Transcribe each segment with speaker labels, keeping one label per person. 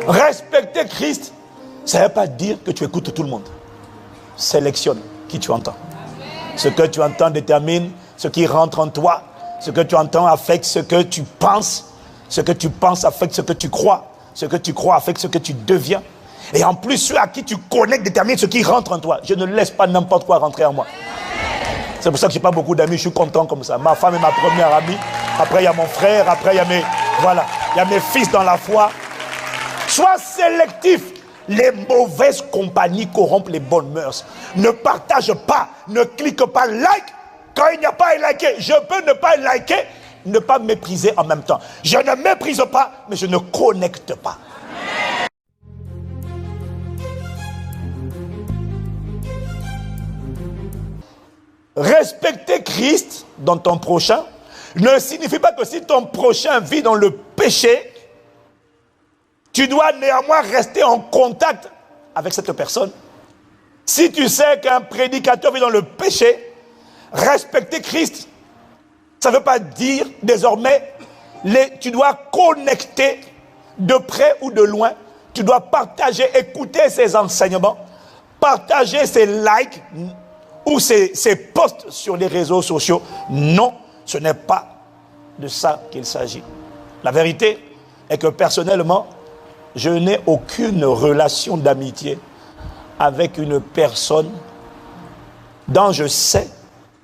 Speaker 1: Respecter Christ, ça ne veut pas dire que tu écoutes tout le monde. Sélectionne qui tu entends. Ce que tu entends détermine ce qui rentre en toi. Ce que tu entends affecte ce que tu penses. Ce que tu penses affecte ce que tu crois. Ce que tu crois affecte ce que tu deviens. Et en plus, ceux à qui tu connectes déterminent ce qui rentre en toi. Je ne laisse pas n'importe quoi rentrer en moi. C'est pour ça que je n'ai pas beaucoup d'amis, je suis content comme ça. Ma femme est ma première amie. Après, il y a mon frère. Après, il y a mes fils dans la foi. Sois sélectif. Les mauvaises compagnies corrompent les bonnes mœurs. Ne partage pas, ne clique pas like. Quand il n'y a pas à liker, je peux ne pas liker, ne pas mépriser en même temps. Je ne méprise pas, mais je ne connecte pas. Respecter Christ dans ton prochain ne signifie pas que si ton prochain vit dans le péché, tu dois néanmoins rester en contact avec cette personne. Si tu sais qu'un prédicateur vit dans le péché, respecter Christ, ça ne veut pas dire désormais, tu dois connecter de près ou de loin, tu dois partager, écouter ses enseignements, partager ses likes ou ses posts sur les réseaux sociaux. Non, ce n'est pas de ça qu'il s'agit. La vérité est que personnellement, je n'ai aucune relation d'amitié avec une personne dont je sais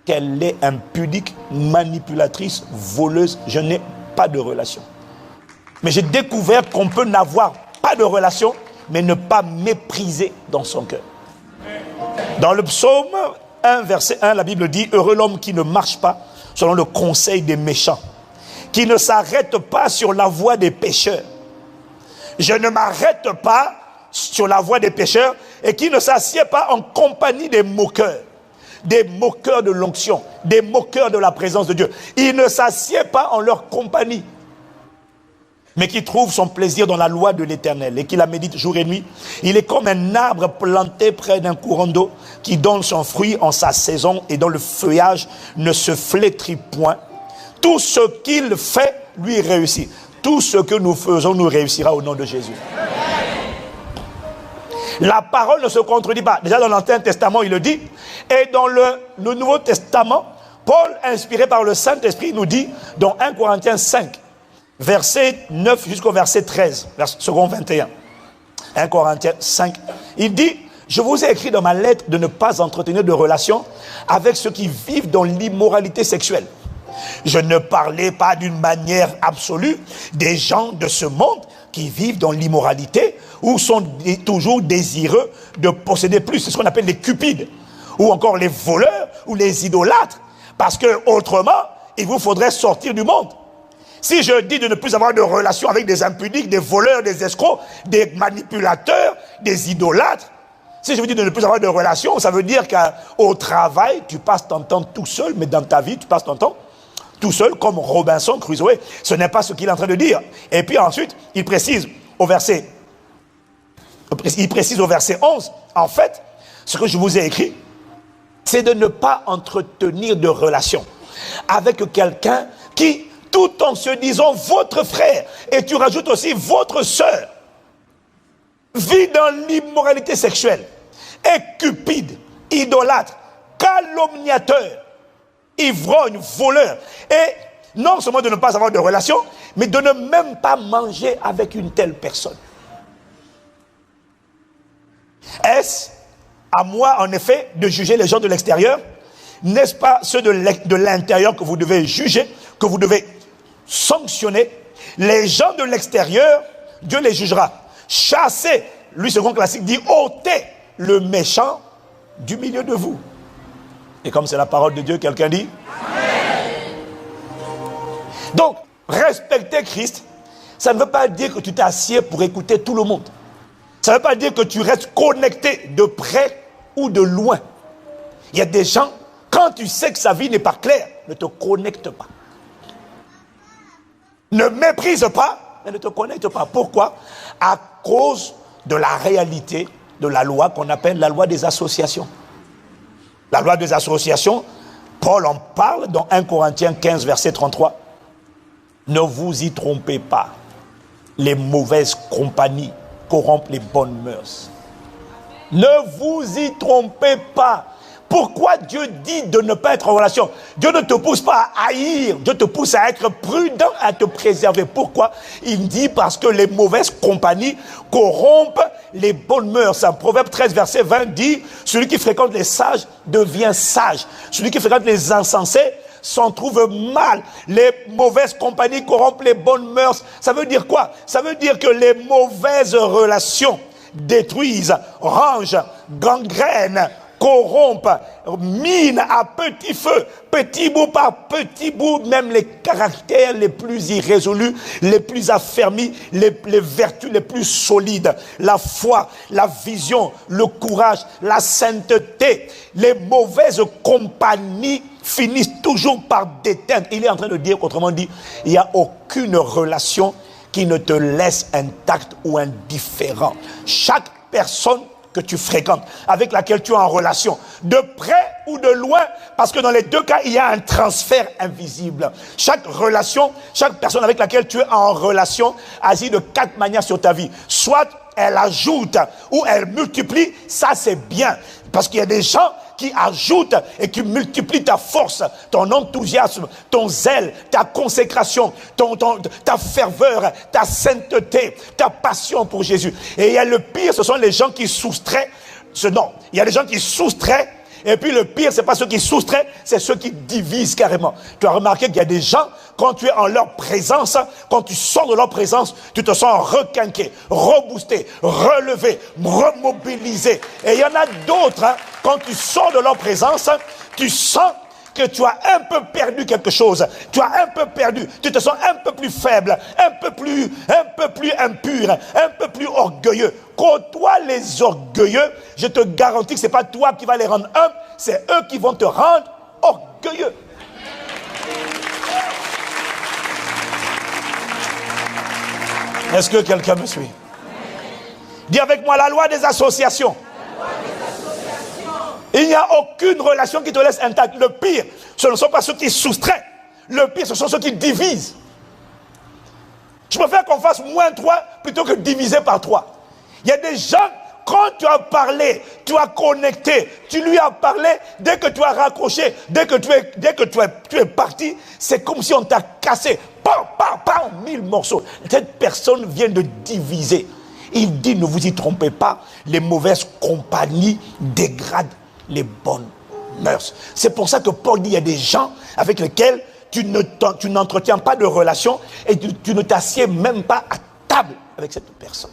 Speaker 1: qu'elle est impudique, manipulatrice, voleuse. Je n'ai pas de relation. Mais j'ai découvert qu'on peut n'avoir pas de relation, mais ne pas mépriser dans son cœur. Dans le psaume 1, verset 1, la Bible dit « Heureux l'homme qui ne marche pas selon le conseil des méchants, qui ne s'arrête pas sur la voie des pécheurs. » Je ne m'arrête pas sur la voie des pécheurs et qui ne s'assied pas en compagnie des moqueurs de l'onction, des moqueurs de la présence de Dieu. Il ne s'assied pas en leur compagnie, mais qui trouve son plaisir dans la loi de l'Éternel et qui la médite jour et nuit. Il est comme un arbre planté près d'un courant d'eau qui donne son fruit en sa saison et dont le feuillage ne se flétrit point. Tout ce qu'il fait lui réussit. Tout ce que nous faisons nous réussira au nom de Jésus. La parole ne se contredit pas. Déjà dans l'Ancien Testament, il le dit. Et dans le Nouveau Testament, Paul, inspiré par le Saint-Esprit, nous dit, dans 1 Corinthiens 5, verset 9 jusqu'au verset 13, second 21. 1 Corinthiens 5, il dit, je vous ai écrit dans ma lettre de ne pas entretenir de relations avec ceux qui vivent dans l'immoralité sexuelle. Je ne parlais pas d'une manière absolue des gens de ce monde qui vivent dans l'immoralité ou sont toujours désireux de posséder plus. C'est ce qu'on appelle les cupides, ou encore les voleurs ou les idolâtres. Parce que autrement, il vous faudrait sortir du monde. Si je dis de ne plus avoir de relations avec des impudiques, des voleurs, des escrocs, des manipulateurs, des idolâtres, si je vous dis de ne plus avoir de relations, ça veut dire qu'au travail, tu passes ton temps tout seul, mais dans ta vie, tu passes ton temps tout seul, comme Robinson Crusoe. Ce n'est pas ce qu'il est en train de dire. Et puis ensuite, il précise au verset 11, en fait, ce que je vous ai écrit, c'est de ne pas entretenir de relations avec quelqu'un qui, tout en se disant votre frère, et tu rajoutes aussi votre sœur, vit dans l'immoralité sexuelle, est cupide, idolâtre, calomniateur, ivrogne, voleur, et non seulement de ne pas avoir de relation, mais de ne même pas manger avec une telle personne. Est-ce à moi, en effet, de juger les gens de l'extérieur? N'est-ce pas ceux de l'intérieur que vous devez juger, que vous devez sanctionner? Les gens de l'extérieur, Dieu les jugera. Chassez, lui, second classique, dit ôtez le méchant du milieu de vous. Et comme c'est la parole de Dieu, quelqu'un dit Amen. Donc, respecter Christ, ça ne veut pas dire que tu t'assieds pour écouter tout le monde. Ça ne veut pas dire que tu restes connecté de près ou de loin. Il y a des gens, quand tu sais que sa vie n'est pas claire, ne te connecte pas. Ne méprise pas, mais ne te connecte pas. Pourquoi? À cause de la réalité de la loi qu'on appelle la loi des associations. La loi des associations, Paul en parle dans 1 Corinthiens 15, verset 33. Ne vous y trompez pas. Les mauvaises compagnies corrompent les bonnes mœurs. Ne vous y trompez pas. Pourquoi Dieu dit de ne pas être en relation? Dieu ne te pousse pas à haïr, Dieu te pousse à être prudent, à te préserver. Pourquoi? Il dit parce que les mauvaises compagnies corrompent les bonnes mœurs. En Proverbe 13, verset 20 dit, celui qui fréquente les sages devient sage. Celui qui fréquente les insensés s'en trouve mal. Les mauvaises compagnies corrompent les bonnes mœurs. Ça veut dire quoi? Ça veut dire que les mauvaises relations détruisent, rangent, gangrènent, corrompent, minent à petit feu, petit bout par petit bout, même les caractères les plus irrésolus, les plus affermis, les vertus les plus solides, la foi, la vision, le courage, la sainteté. Les mauvaises compagnies finissent toujours par déteindre. Il est en train de dire, autrement dit, il n'y a aucune relation qui ne te laisse intact ou indifférent. Chaque personne que tu fréquentes, avec laquelle tu es en relation, de près ou de loin, parce que dans les deux cas, il y a un transfert invisible. Chaque relation, chaque personne avec laquelle tu es en relation agit de 4 manières sur ta vie. Soit elle ajoute ou elle multiplie, ça c'est bien. Parce qu'il y a des gens qui ajoutent et qui multiplient ta force, ton enthousiasme, ton zèle, ta consécration, ta ferveur, ta sainteté, ta passion pour Jésus. Et il y a le pire, ce sont les gens qui soustraient. Non, il y a des gens qui soustraient. Et puis le pire, c'est pas ceux qui soustraient, c'est ceux qui divisent carrément. Tu as remarqué qu'il y a des gens, quand tu es en leur présence, quand tu sors de leur présence, tu te sens requinqué, reboosté, relevé, remobilisé. Et il y en a d'autres, quand tu sors de leur présence, tu sens que tu as un peu perdu quelque chose. Tu as un peu perdu. Tu te sens un peu plus faible, un peu plus impur, un peu plus orgueilleux. Côtoie les orgueilleux, je te garantis que ce n'est pas toi qui vas les rendre humbles, c'est eux qui vont te rendre orgueilleux. Est-ce que quelqu'un me suit? Dis avec moi la loi des associations. Il n'y a aucune relation qui te laisse intact. Le pire, ce ne sont pas ceux qui soustraient. Le pire, ce sont ceux qui divisent. Je préfère qu'on fasse moins 3 plutôt que diviser par 3. Il y a des gens, quand tu as parlé, tu as connecté, tu lui as parlé, dès que tu as raccroché, dès que tu es parti, c'est comme si on t'a cassé. Pam, pam, pam, 1000 morceaux. Cette personne vient de diviser. Il dit, ne vous y trompez pas, les mauvaises compagnies dégradent les bonnes mœurs. C'est pour ça que Paul dit, il y a des gens avec lesquels tu n'entretiens pas de relation et tu ne t'assieds même pas à table avec cette personne.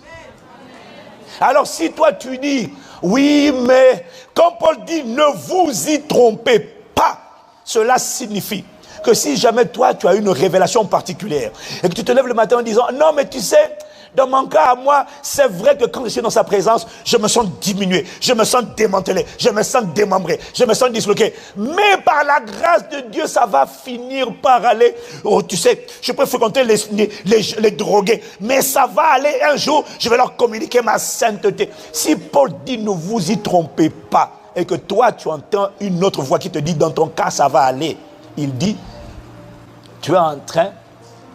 Speaker 1: Alors si toi tu dis, oui mais, quand Paul dit, ne vous y trompez pas, cela signifie que si jamais toi tu as une révélation particulière et que tu te lèves le matin en disant, non mais tu sais, dans mon cas à moi, c'est vrai que quand je suis dans sa présence, je me sens diminué, je me sens démantelé, je me sens démembré, je me sens disloqué. Mais par la grâce de Dieu, ça va finir par aller. Oh, tu sais, je peux fréquenter les drogués, mais ça va aller un jour, je vais leur communiquer ma sainteté. Si Paul dit ne vous y trompez pas, et que toi tu entends une autre voix qui te dit dans ton cas ça va aller, il dit, tu es en train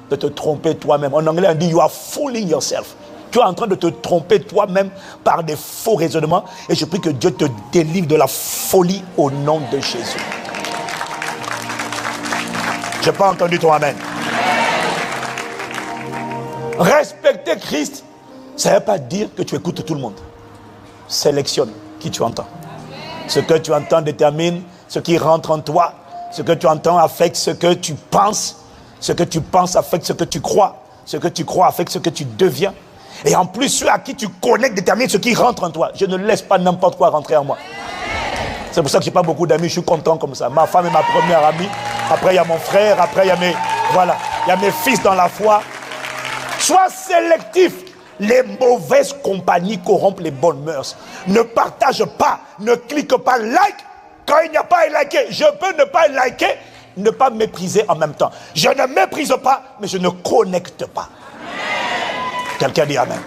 Speaker 1: de te tromper toi-même. En anglais, on dit, you are fooling yourself. Tu es en train de te tromper toi-même par des faux raisonnements. Et je prie que Dieu te délivre de la folie au nom de Jésus. Je n'ai pas entendu ton amen. Respecter Christ, ça ne veut pas dire que tu écoutes tout le monde. Sélectionne qui tu entends. Ce que tu entends détermine ce qui rentre en toi. Ce que tu entends affecte ce que tu penses. Ce que tu penses affecte ce que tu crois. Ce que tu crois affecte ce que tu deviens. Et en plus, ceux à qui tu connectes déterminent ce qui rentre en toi. Je ne laisse pas n'importe quoi rentrer en moi. C'est pour ça que je n'ai pas beaucoup d'amis. Je suis content comme ça. Ma femme est ma première amie. Après, il y a mon frère. Après, il y a il y a mes fils dans la foi. Sois sélectif. Les mauvaises compagnies corrompent les bonnes mœurs. Ne partage pas. Ne clique pas like. Quand il n'y a pas à liker, je peux ne pas liker. Ne pas mépriser en même temps. Je ne méprise pas, mais je ne connecte pas. Quelqu'un dit amen.